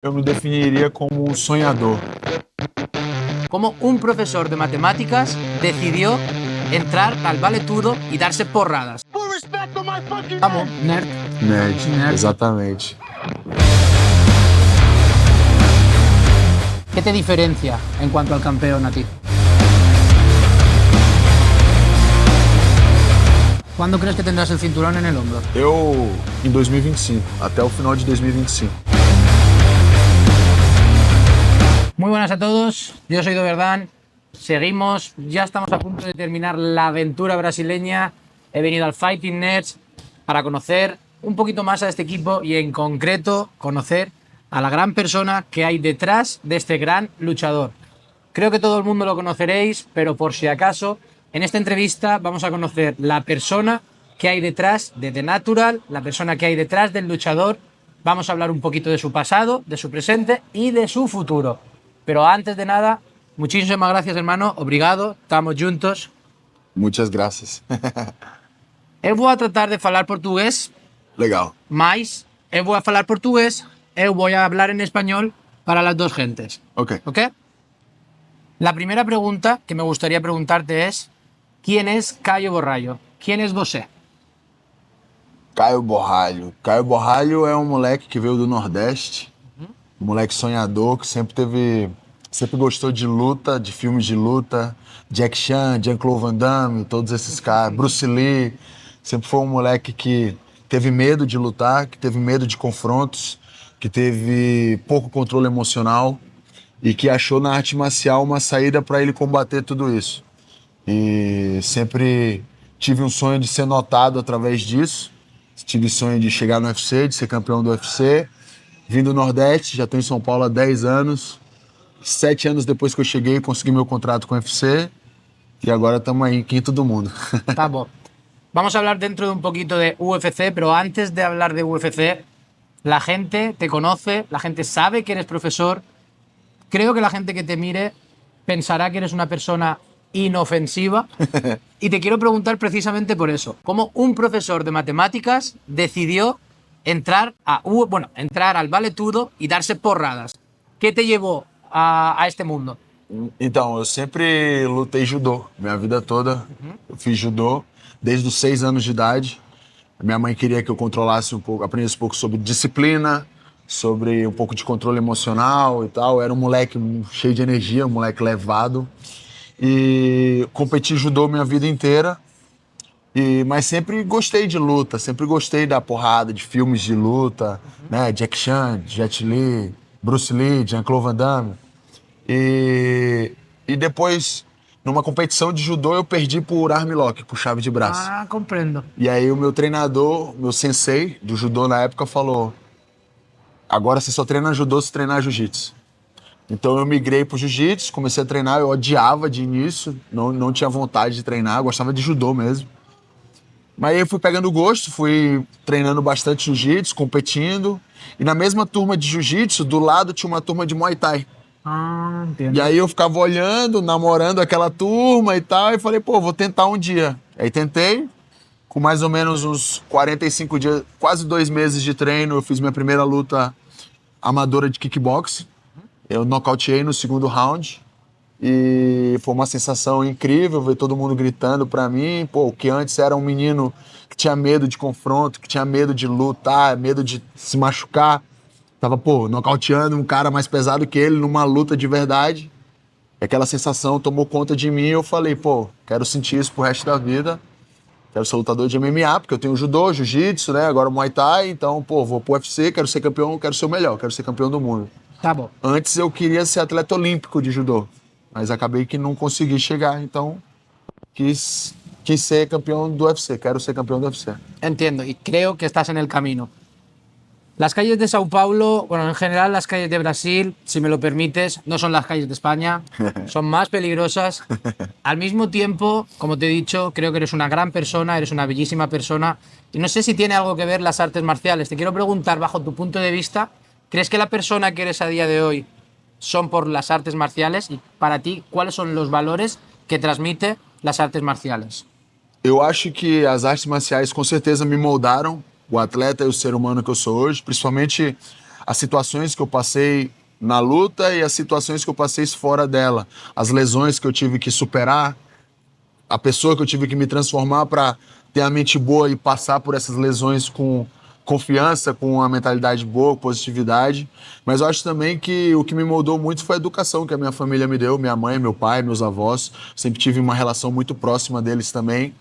Eu me definiria como um sonhador. Como un profesor de matemáticas decidió entrar al vale tudo y darse porradas. Vamos, nerd. Nerd, exatamente. ¿Qué te diferencia en cuanto al campeón a ti? ¿Cuándo crees que tendrás el cinturón en el hombro? Eu, em 2025, até o final de 2025. Muy buenas a todos, yo soy Doberdan. Seguimos, ya estamos a punto de terminar la aventura brasileña. He venido al Fighting Nerds para conocer un poquito más a este equipo y en concreto conocer a la gran persona que hay detrás de este gran luchador. Creo que todo el mundo lo conoceréis, pero por si acaso, en esta entrevista vamos a conocer la persona que hay detrás de The Natural, la persona que hay detrás del luchador. Vamos a hablar un poquito de su pasado, de su presente y de su futuro. Pero antes de nada, muchísimas gracias, hermano. Obrigado, estamos juntos. Muitas graças. Eu vou tratar de falar portugués, Legal. mas eu vou falar portugués, eu vou hablar en español para las dos gentes. Ok. ¿Ok? La primera pregunta que me gustaría preguntarte es: ¿quién es Caio Borralho? ¿Quién es você? Caio Borralho. Caio Borralho é um moleque que veio do Nordeste. Um moleque sonhador que sempre gostou de luta, de filmes de luta. Jack Chan, Jean-Claude Van Damme, todos esses caras. Bruce Lee. Sempre foi um moleque que teve medo de lutar, que teve medo de confrontos, que teve pouco controle emocional e que achou na arte marcial uma saída para ele combater tudo isso. E sempre tive um sonho de ser notado através disso. Tive sonho de chegar no UFC, de ser campeão do UFC. Vim do Nordeste, já estou em São Paulo há 10 anos. 7 anos depois que eu cheguei, consegui meu contrato com o UFC. E agora estamos aí em quinto do mundo. Tá bom. Vamos a hablar dentro de un poquito de UFC, pero antes de hablar de UFC, la gente te conoce, la gente sabe que eres profesor. Creo que la gente que te mire pensará que eres una persona inofensiva. Y te quiero preguntar precisamente por eso. ¿Cómo un profesor de matemáticas decidió entrar al vale tudo y darse porradas? ¿Qué te llevó a este mundo? Então, eu sempre lutei judô, minha vida toda. Eu fiz judô desde os 6 anos de idade. Minha mãe queria que eu controlasse um pouco, aprendesse um pouco sobre disciplina, sobre um pouco de controle emocional e tal. Eu era um moleque cheio de energia, um moleque levado. E competi judô minha vida inteira. Mas sempre gostei de luta, sempre gostei da porrada, de filmes de luta, né? Jack Chan, Jet Li, Bruce Lee, Jean-Claude Van Damme. E depois, numa competição de judô, eu perdi por armlock, por chave de braço. Ah, comprendo. E aí o meu treinador, meu sensei do judô na época falou: agora você só treina judô se treinar jiu-jitsu. Então eu migrei pro jiu-jitsu, comecei a treinar, eu odiava de início, não tinha vontade de treinar, gostava de judô mesmo. Mas aí eu fui pegando gosto, fui treinando bastante jiu-jitsu, competindo. E na mesma turma de jiu-jitsu, do lado tinha uma turma de Muay Thai. Ah, entiendo. E aí eu ficava olhando, namorando aquela turma e tal, e falei, pô, vou tentar um dia. Aí tentei, com mais ou menos uns 45 dias, quase 2 meses de treino, eu fiz minha primeira luta amadora de kickboxing. Eu nocauteei no segundo round. E foi uma sensação incrível ver todo mundo gritando pra mim, pô, que antes era um menino que tinha medo de confronto, que tinha medo de lutar, medo de se machucar. Tava, pô, nocauteando um cara mais pesado que ele numa luta de verdade. E aquela sensação tomou conta de mim e eu falei, pô, quero sentir isso pro resto da vida. Quero ser lutador de MMA, porque eu tenho judô, jiu-jitsu, né? Agora Muay Thai, então, pô, vou pro UFC, quero ser campeão, quero ser o melhor, quero ser campeão do mundo. Tá bom. Antes eu queria ser atleta olímpico de judô, mas acabei que não consegui chegar, então quis ser campeão do UFC, quero ser campeão do UFC. Entiendo, y creo que estás en el camino. Las calles de Sao Paulo, bueno, en general las calles de Brasil, si me lo permites, no son las calles de España, son más peligrosas. Al mismo tiempo, como te he dicho, creo que eres una gran persona, eres una bellísima persona, y no sé si tiene algo que ver las artes marciales. Te quiero preguntar, bajo tu punto de vista, ¿crees que la persona que eres a día de hoy son por las artes marciales? Y para ti, ¿cuáles son los valores que transmite las artes marciales? Eu acho que as artes marciais com certeza me moldaram, o atleta e o ser humano que eu sou hoje, principalmente as situações que eu passei na luta e as situações que eu passei fora dela, as lesões que eu tive que superar, a pessoa que eu tive que me transformar para ter a mente boa e passar por essas lesões com confiança, com uma mentalidade boa, positividade. Mas eu acho também que o que me moldou muito foi a educação que a minha família me deu, minha mãe, meu pai, meus avós. Sempre tive uma relação muito próxima deles também.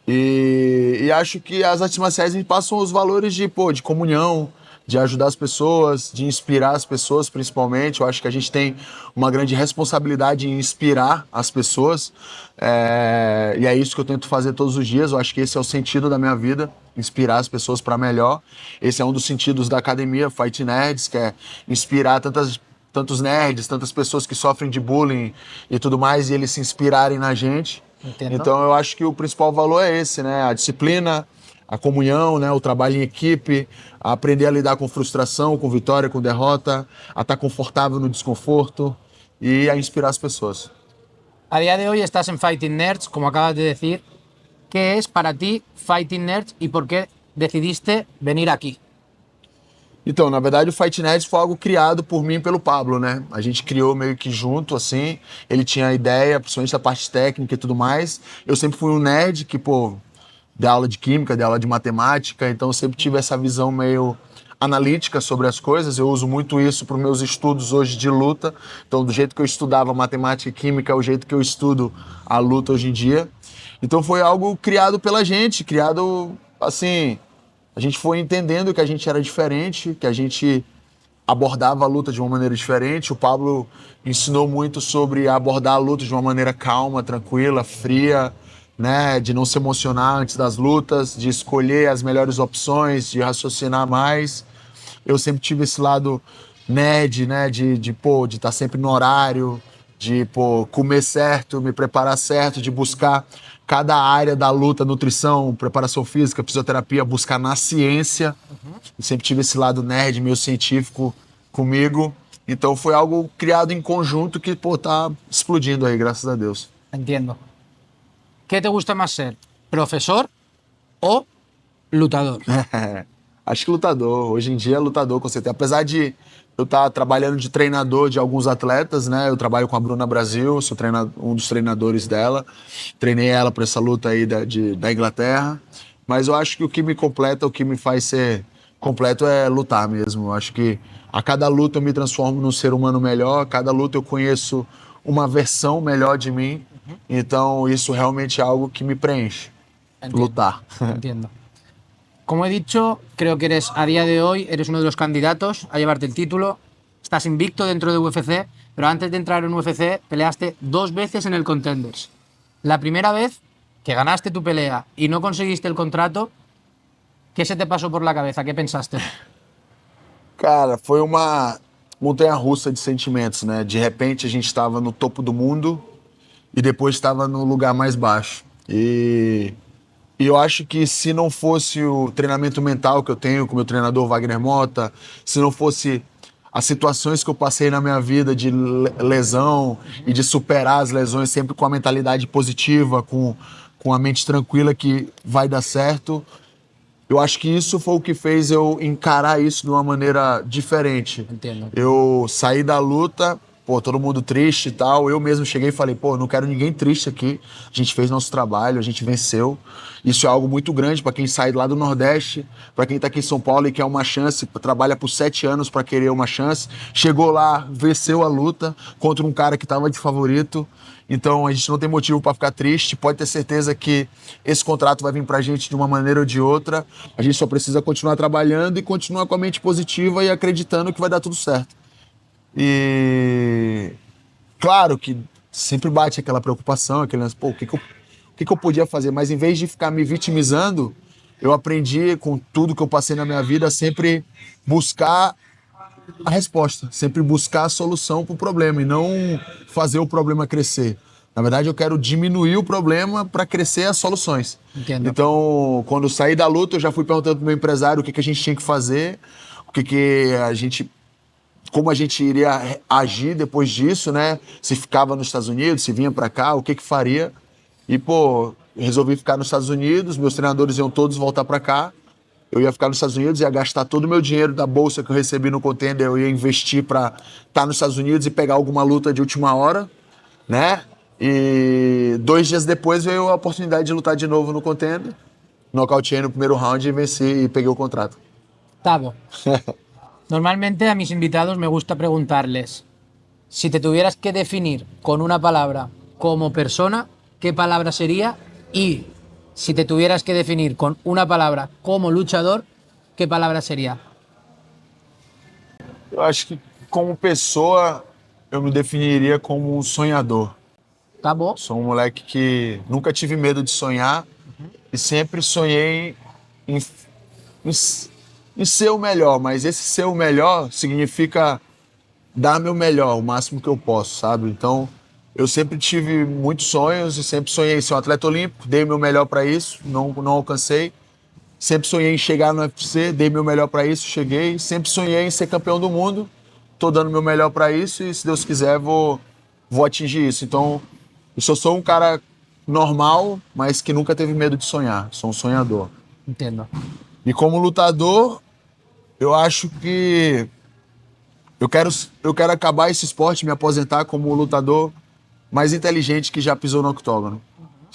E acho que as artes marciais me passam os valores de comunhão, de ajudar as pessoas, de inspirar as pessoas, principalmente. Eu acho que a gente tem uma grande responsabilidade em inspirar as pessoas. E é isso que eu tento fazer todos os dias. Eu acho que esse é o sentido da minha vida, inspirar as pessoas para melhor. Esse é um dos sentidos da academia Fight Nerds, que é inspirar tantos nerds, tantas pessoas que sofrem de bullying e tudo mais, e eles se inspirarem na gente. Entendo. Então eu acho que o principal valor é esse, né? A disciplina, a comunhão, né? O trabalho em equipe, a aprender a lidar com frustração, com vitória, com derrota, a estar confortável no desconforto e a inspirar as pessoas. A día de hoy estás en Fighting Nerds, como acabas de decir. ¿Qué es para ti Fighting Nerds y por qué decidiste venir aquí? Então, na verdade, o Fight Nerds foi algo criado por mim e pelo Pablo, né? A gente criou meio que junto, assim. Ele tinha a ideia, principalmente da parte técnica e tudo mais. Eu sempre fui um nerd que, dei aula de química, dei aula de matemática, então eu sempre tive essa visão meio analítica sobre as coisas. Eu uso muito isso para os meus estudos hoje de luta. Então, do jeito que eu estudava matemática e química, é o jeito que eu estudo a luta hoje em dia. Então, foi algo criado pela gente, criado assim. A gente foi entendendo que a gente era diferente, que a gente abordava a luta de uma maneira diferente. O Pablo ensinou muito sobre abordar a luta de uma maneira calma, tranquila, fria, né? De não se emocionar antes das lutas, de escolher as melhores opções, de raciocinar mais. Eu sempre tive esse lado nerd, né? De estar sempre no horário, de comer certo, me preparar certo, de buscar cada área da luta, nutrição, preparação física, fisioterapia, buscar na ciência. Eu sempre tive esse lado nerd, meio científico comigo. Então foi algo criado em conjunto que, tá explodindo aí, graças a Deus. Entiendo. ¿Qué te gusta más ser? ¿Profesor o lutador? Acho que lutador. Hoje em dia é lutador, com certeza. Apesar de eu estar trabalhando de treinador de alguns atletas, né? Eu trabalho com a Bruna Brasil, sou um dos treinadores dela. Treinei ela para essa luta aí da Inglaterra. Mas eu acho que o que me completa, o que me faz ser completo é lutar mesmo. Eu acho que a cada luta eu me transformo num ser humano melhor, a cada luta eu conheço uma versão melhor de mim. Então isso realmente é algo que me preenche. Entiendo. Lutar. Entiendo. Como he dicho, creo que a día de hoy, eres uno de los candidatos a llevarte el título. Estás invicto dentro de UFC, pero antes de entrar en UFC peleaste 2 veces en el Contenders. La primera vez que ganaste tu pelea y no conseguiste el contrato, ¿qué se te pasó por la cabeza? ¿Qué pensaste? Cara, foi uma montanha-russa de sentimentos, né? De repente a gente estava no topo do mundo e depois estava no lugar mais baixo. E eu acho que se não fosse o treinamento mental que eu tenho com o meu treinador Wagner Mota, se não fosse as situações que eu passei na minha vida de lesão e de superar as lesões sempre com a mentalidade positiva, com a mente tranquila que vai dar certo, eu acho que isso foi o que fez eu encarar isso de uma maneira diferente. Entendo. Eu saí da luta, todo mundo triste e tal. Eu mesmo cheguei e falei, não quero ninguém triste aqui. A gente fez nosso trabalho, a gente venceu. Isso é algo muito grande para quem sai lá do Nordeste, para quem tá aqui em São Paulo e quer uma chance, trabalha por 7 anos para querer uma chance. Chegou lá, venceu a luta contra um cara que tava de favorito. Então a gente não tem motivo para ficar triste. Pode ter certeza que esse contrato vai vir pra gente de uma maneira ou de outra. A gente só precisa continuar trabalhando e continuar com a mente positiva e acreditando que vai dar tudo certo. E claro que sempre bate aquela preocupação, aquele lance, o que eu podia fazer? Mas em vez de ficar me vitimizando, eu aprendi com tudo que eu passei na minha vida a sempre buscar a resposta, sempre buscar a solução para o problema e não fazer o problema crescer. Na verdade, eu quero diminuir o problema para crescer as soluções. Entendo. Então, quando eu saí da luta, eu já fui perguntando pro meu empresário o que a gente tinha que fazer, como a gente iria agir depois disso, né? Se ficava nos Estados Unidos, se vinha para cá, o que faria. E, resolvi ficar nos Estados Unidos, meus treinadores iam todos voltar para cá. eu ia ficar nos Estados Unidos, ia gastar todo o meu dinheiro da bolsa que eu recebi no contender, eu ia investir para estar nos Estados Unidos e pegar alguma luta de última hora, né? E 2 dias depois veio a oportunidade de lutar de novo no contender, nocauteei no primeiro round e venci e peguei o contrato. Tavo, normalmente a mis invitados me gusta preguntarles, si te tuvieras que definir con una palabra como persona, ¿qué palabra sería? Y si te tuvieras que definir con una palabra como luchador, ¿qué palabra sería? Eu acho que como pessoa eu me definiria como um sonhador. Tavo, Sou um moleque que nunca tive medo de sonhar e sempre sonhei em, em, em ser o melhor, mas esse ser o melhor significa dar meu melhor, o máximo que eu posso, sabe? Então, eu sempre tive muitos sonhos e sempre sonhei em ser um atleta olímpico, dei meu melhor para isso, não alcancei. Sempre sonhei em chegar no UFC, dei meu melhor para isso, cheguei. Sempre sonhei em ser campeão do mundo, tô dando meu melhor para isso e, se Deus quiser, vou atingir isso. Então, eu sou um cara normal, mas que nunca teve medo de sonhar. Sou um sonhador. entiendo. E como lutador, eu acho que eu quero acabar esse esporte, me aposentar como o lutador mais inteligente que já pisou no octógono.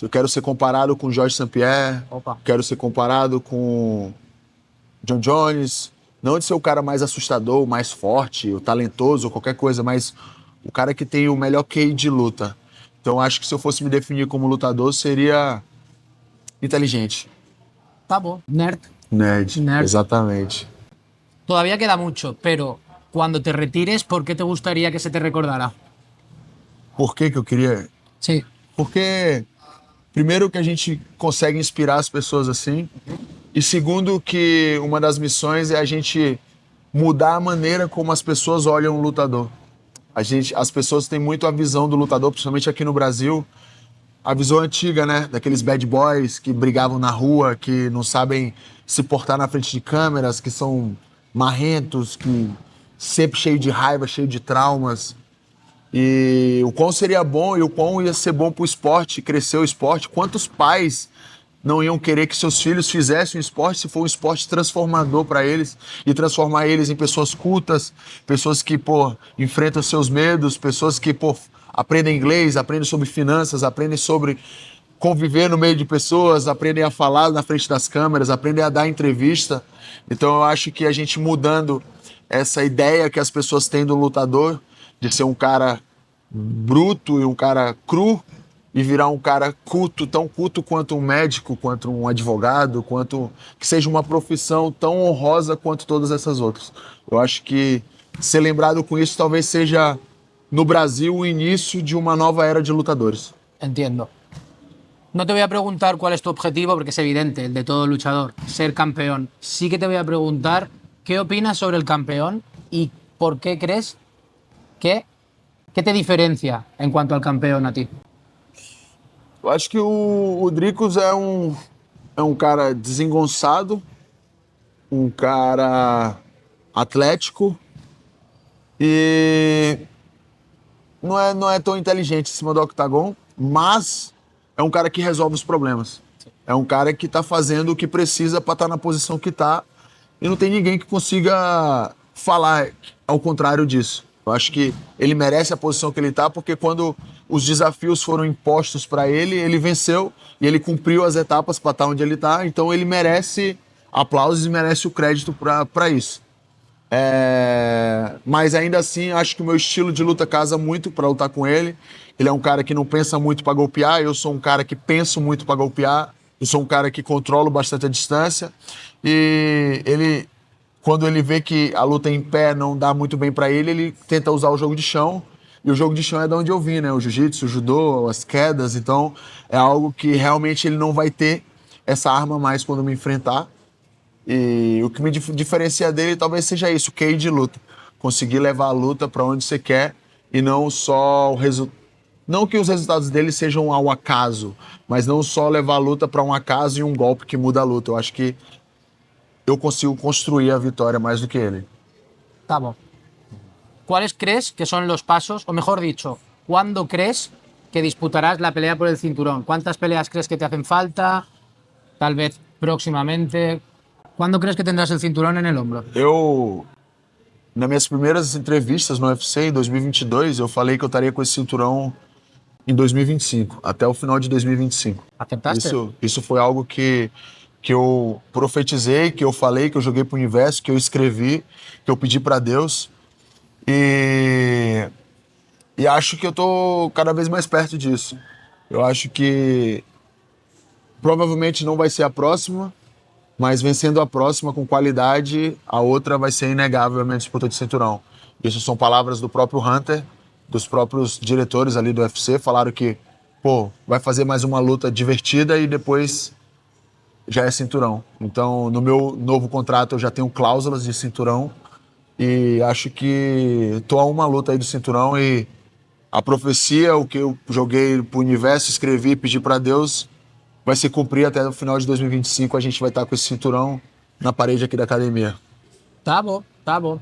Eu quero ser comparado com Georges St-Pierre, Opa. quero ser comparado com John Jones, não de ser o cara mais assustador, o mais forte, o talentoso, ou qualquer coisa, mas o cara que tem o melhor QI de luta. Então acho que se eu fosse me definir como lutador, seria inteligente. Tavo, nerd. Nerd. Nerd. Exatamente. Todavía queda mucho, pero cuando te retires, ¿por qué te gustaría que se te recordara? Por que eu queria? Sí. Porque, primeiro, que a gente consegue inspirar as pessoas assim, e segundo, que uma das missões é a gente mudar a maneira como as pessoas olham o lutador. As pessoas têm muito a visão do lutador, principalmente aqui no Brasil, a visão antiga, né? Daqueles bad boys que brigavam na rua, que não sabem se portar na frente de câmeras, que são marrentos, que sempre cheio de raiva, cheio de traumas. E o quão seria bom e o quão ia ser bom pro esporte, crescer o esporte. Quantos pais não iam querer que seus filhos fizessem um esporte se for um esporte transformador para eles e transformar eles em pessoas cultas, pessoas que, pô, enfrentam seus medos, pessoas que, pô, aprendem inglês, aprendem sobre finanças, aprendem sobre conviver no meio de pessoas, aprendem a falar na frente das câmeras, aprendem a dar entrevista. Então eu acho que a gente mudando essa ideia que as pessoas têm do lutador, de ser um cara bruto e um cara cru, e virar um cara culto, tão culto quanto um médico, quanto um advogado, quanto que seja uma profissão tão honrosa quanto todas essas outras. Eu acho que ser lembrado com isso talvez seja, no Brasil, o início de uma nova era de lutadores. Entiendo. No te voy a preguntar cuál es tu objetivo, porque es evidente, el de todo luchador, ser campeón. Sí que te voy a preguntar qué opinas sobre el campeón y por qué crees que... ¿Qué te diferencia en cuanto al campeón a ti? Eu acho que o Dricos é um cara desengonçado, um cara atlético e não é tão inteligente em cima do octagon, mas é um cara que resolve os problemas. É um cara que tá fazendo o que precisa para estar na posição que tá e não tem ninguém que consiga falar ao contrário disso. Eu acho que ele merece a posição que ele tá, porque quando os desafios foram impostos para ele, ele venceu e ele cumpriu as etapas para estar onde ele tá, então ele merece aplausos e merece o crédito para isso. Mas ainda assim, acho que o meu estilo de luta casa muito para lutar com ele. Ele é um cara que não pensa muito para golpear, eu sou um cara que penso muito para golpear, eu sou um cara que controlo bastante a distância e ele, quando ele vê que a luta em pé não dá muito bem para ele, ele tenta usar o jogo de chão. E o jogo de chão é de onde eu vim, né? O jiu-jitsu, o judô, as quedas. Então, é algo que realmente ele não vai ter essa arma mais quando me enfrentar. E o que me diferencia dele talvez seja isso, o QI de luta. Conseguir levar a luta para onde você quer e não só o resultado. Não que os resultados dele sejam ao acaso, mas não só levar a luta para um acaso e um golpe que muda a luta. Eu acho que eu consigo construir a vitória más do que él. Tavo, ¿cuáles crees que son los pasos, o mejor dicho, cuándo crees que disputarás la pelea por el cinturón? ¿Cuántas peleas crees que te hacen falta? Tal vez próximamente. ¿Cuándo crees que tendrás el cinturón en el hombro? Eu, nas minhas primeiras entrevistas no UFC, em 2022, eu falei que eu estaria com esse cinturão em 2025, até o final de 2025. ¿Aceptaste? Isso foi algo que eu profetizei, que eu falei, que eu joguei pro universo, que eu escrevi, que eu pedi para Deus. E acho que eu tô cada vez mais perto disso. Eu acho que provavelmente não vai ser a próxima, mas vencendo a próxima com qualidade, a outra vai ser inegável a minha disputa de cinturão. Isso são palavras do próprio Hunter, dos próprios diretores ali do UFC, falaram que, pô, vai fazer mais uma luta divertida e depois já é cinturão. Então, no meu novo contrato eu já tenho cláusulas de cinturão e acho que tô a uma luta aí do cinturão e a profecia, o que eu joguei pro universo, escrevi, pedi para Deus, vai se cumprir até o final de 2025. A gente vai estar com esse cinturão na parede aqui da academia. Tabo, Tabo.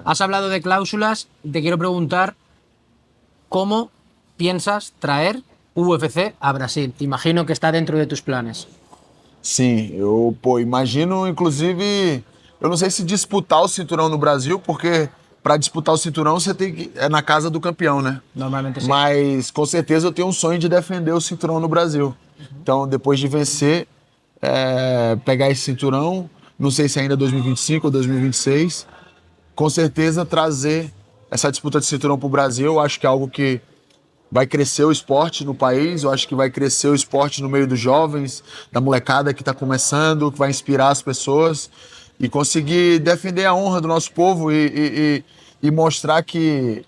Has hablado de cláusulas y te quiero preguntar cómo piensas traer UFC a Brasil. Imagino que está dentro de tus planes. Sim, eu, pô, imagino, inclusive, eu não sei se disputar o cinturão no Brasil, porque para disputar o cinturão você tem que é na casa do campeão, né? Normalmente sí. Mas com certeza eu tenho um sonho de defender o cinturão no Brasil. Então, depois de vencer, pegar esse cinturão, não sei se ainda 2025 ou 2026, com certeza trazer essa disputa de cinturão para o Brasil. Eu acho que é algo que vai crescer o esporte no país, eu acho que vai crescer o esporte no meio dos jovens, da molecada que está começando, que vai inspirar as pessoas e conseguir defender a honra do nosso povo e mostrar que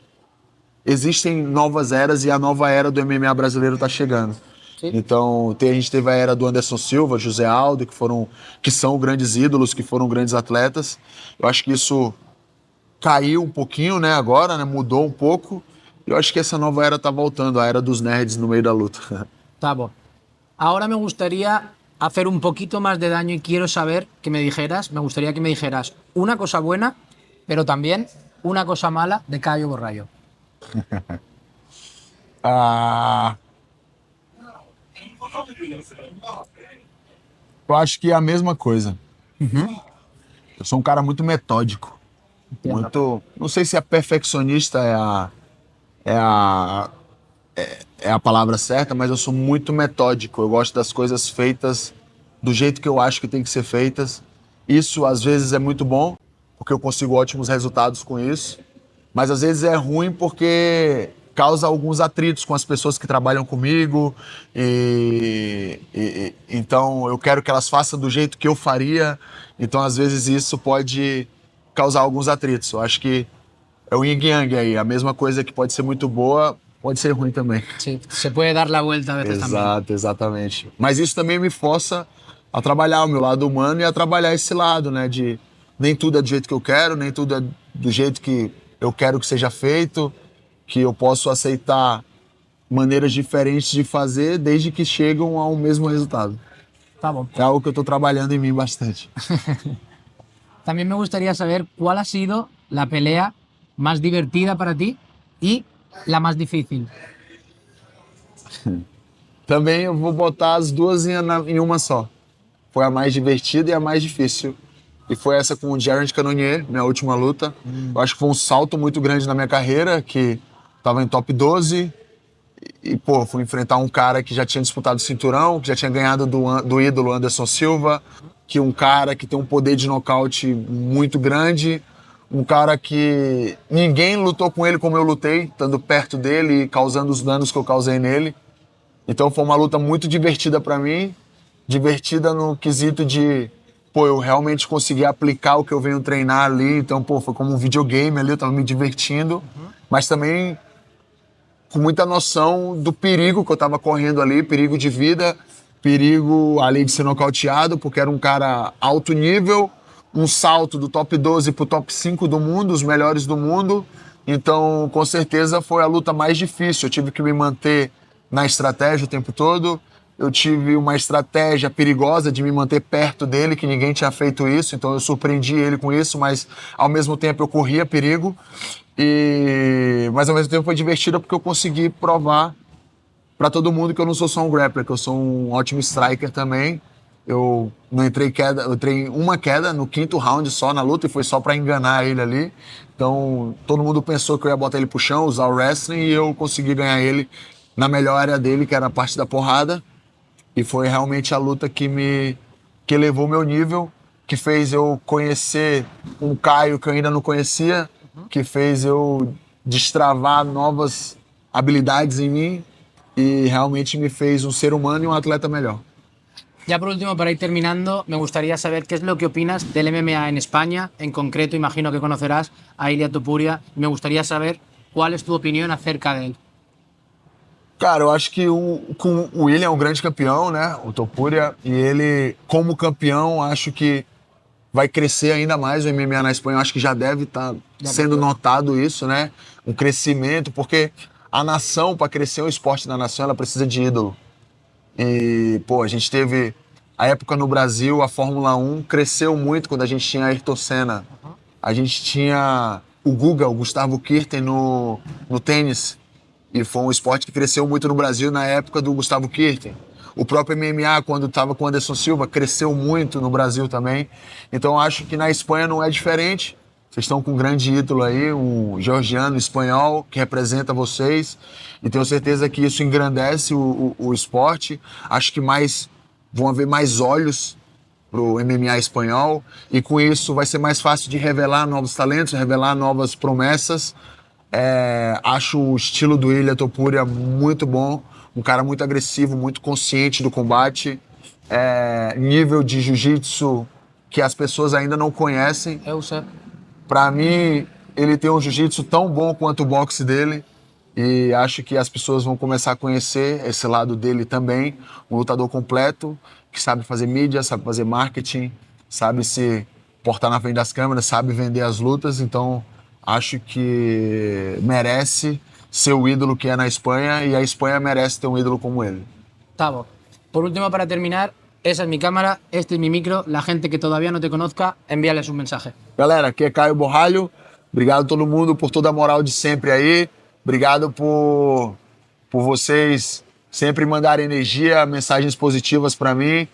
existem novas eras e a nova era do MMA brasileiro está chegando. Sim. Então, a gente teve a era do Anderson Silva, José Aldo, que são grandes ídolos, que foram grandes atletas. Eu acho que isso caiu um pouquinho, né, agora, né, mudou um pouco. Eu acho que essa nova era está voltando, a era dos nerds no meio da luta. Tabo. Ahora me gustaría hacer un poquito más de daño y quiero saber que me dijeras, una cosa buena, pero también una cosa mala de Caio Borralho. Eu acho que é a mesma coisa. Eu sou um cara muito metódico. Muito. Não sei se a perfeccionista é a palavra certa, mas eu sou muito metódico. Eu gosto das coisas feitas do jeito que eu acho que tem que ser feitas. Isso às vezes é muito bom, porque eu consigo ótimos resultados com isso. Mas às vezes é ruim porque causa alguns atritos com as pessoas que trabalham comigo. Então eu quero que elas façam do jeito que eu faria. Então às vezes isso pode causar alguns atritos. Eu acho que é o yin yang aí. A mesma coisa que pode ser muito boa, pode ser ruim também. Sí, se puede dar la vuelta a veces también. Exato, exatamente. Mas isso também me força a trabalhar o meu lado humano e a trabalhar esse lado, né? De nem tudo é do jeito que eu quero, nem tudo é do jeito que eu quero que seja feito, que eu posso aceitar maneiras diferentes de fazer desde que chegam ao mesmo resultado. Tá bom. É algo que eu estou trabalhando em mim bastante. También me gustaría saber cuál ha sido la pelea más divertida para ti y la más difícil. Também eu vou botar as duas em uma só. Foi a mais divertida e a mais difícil. E foi essa com o Jared Cannonier, minha última luta. Eu acho que foi um salto muito grande na minha carreira, que estava em top 12. Pô, fui enfrentar um cara que já tinha disputado o cinturão, que já tinha ganhado do ídolo Anderson Silva, que um cara que tem um poder de nocaute muito grande, um cara que ninguém lutou com ele como eu lutei, estando perto dele e causando os danos que eu causei nele. Então foi uma luta muito divertida para mim, divertida no quesito de, pô, eu realmente consegui aplicar o que eu venho treinar ali, então, pô, foi como um videogame ali, eu tava me divertindo, mas também com muita noção do perigo que eu tava correndo ali, perigo de vida, perigo ali de ser nocauteado, porque era um cara alto nível, um salto do top 12 pro top 5 do mundo, os melhores do mundo, então com certeza foi a luta mais difícil, eu tive que me manter na estratégia o tempo todo, eu tive uma estratégia perigosa de me manter perto dele, que ninguém tinha feito isso, então eu surpreendi ele com isso, mas ao mesmo tempo eu corria perigo, mas ao mesmo tempo foi divertido porque eu consegui provar para todo mundo que eu não sou só um grappler, que eu sou um ótimo striker também, Eu não entrei queda, eu entrei em uma queda no quinto round só na luta e foi só pra enganar ele ali. Então todo mundo pensou que eu ia botar ele pro chão, usar o wrestling e eu consegui ganhar ele na melhor área dele, que era a parte da porrada. E foi realmente a luta que elevou meu nível, que fez eu conhecer um Caio que eu ainda não conhecia, que fez eu destravar novas habilidades em mim e realmente me fez um ser humano e um atleta melhor. Ya por último, para ir terminando, me gustaría saber qué es lo que opinas del MMA en España. En concreto, imagino que conocerás a Ilia Topuria. Me gustaría saber cuál es tu opinión acerca de él. Cara, eu acho que o William é um grande campeão, né? O Topuria. E ele, como campeão, acho que vai crescer ainda mais o MMA na Espanha. Eu acho que já deve estar sendo notado isso, né? Um crescimento, porque a nação, para crescer o esporte da nação, ela precisa de ídolo. E, pô, a gente teve a época no Brasil, a Fórmula 1 cresceu muito quando a gente tinha Ayrton Senna. A gente tinha o Guga, o Gustavo Kirten no tênis. E foi um esporte que cresceu muito no Brasil na época do Gustavo Kirten. O próprio MMA, quando estava com o Anderson Silva, cresceu muito no Brasil também. Então acho que na Espanha não é diferente. Vocês estão com um grande ídolo aí, um georgiano espanhol que representa vocês. E tenho certeza que isso engrandece o esporte. Acho que vão haver mais olhos para o MMA espanhol. E com isso vai ser mais fácil de revelar novos talentos, revelar novas promessas. Acho o estilo do Ilia Topuria muito bom, um cara muito agressivo, muito consciente do combate, nível de jiu-jitsu que as pessoas ainda não conhecem. Para mim, ele tem um jiu-jitsu tão bom quanto o boxe dele e acho que as pessoas vão começar a conhecer esse lado dele também, um lutador completo, que sabe fazer mídia, sabe fazer marketing, sabe se portar na frente das câmeras, sabe vender as lutas, então acho que merece ser o ídolo que é na Espanha e a Espanha merece ter um ídolo como ele. Tavo, por último, para terminar, esa es mi cámara, este es mi micro. La gente que todavía no te conozca, envíales un mensaje. Galera, aqui é Caio Borralho. Obrigado a todo mundo por toda a moral de sempre aí. Obrigado por vocês sempre mandarem energia, mensagens positivas para mim.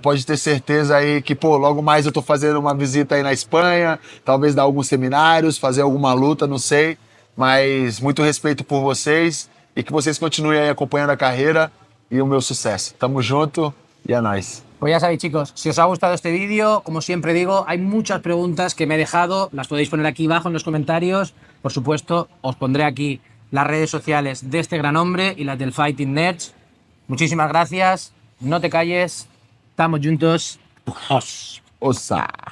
Pode ter certeza aí que, pô, logo mais eu tô fazendo uma visita aí na Espanha, talvez dar alguns seminários, fazer alguma luta, não sei. Mas muito respeito por vocês e que vocês continuem aí acompanhando a carreira e o meu sucesso. Tamo junto e é nóis. Pues ya sabéis, chicos, si os ha gustado este vídeo, como siempre digo, hay muchas preguntas que me he dejado, las podéis poner aquí abajo en los comentarios. Por supuesto, os pondré aquí las redes sociales de este gran hombre y las del Fighting Nerds. Muchísimas gracias, no te calles, estamos juntos. Ossa!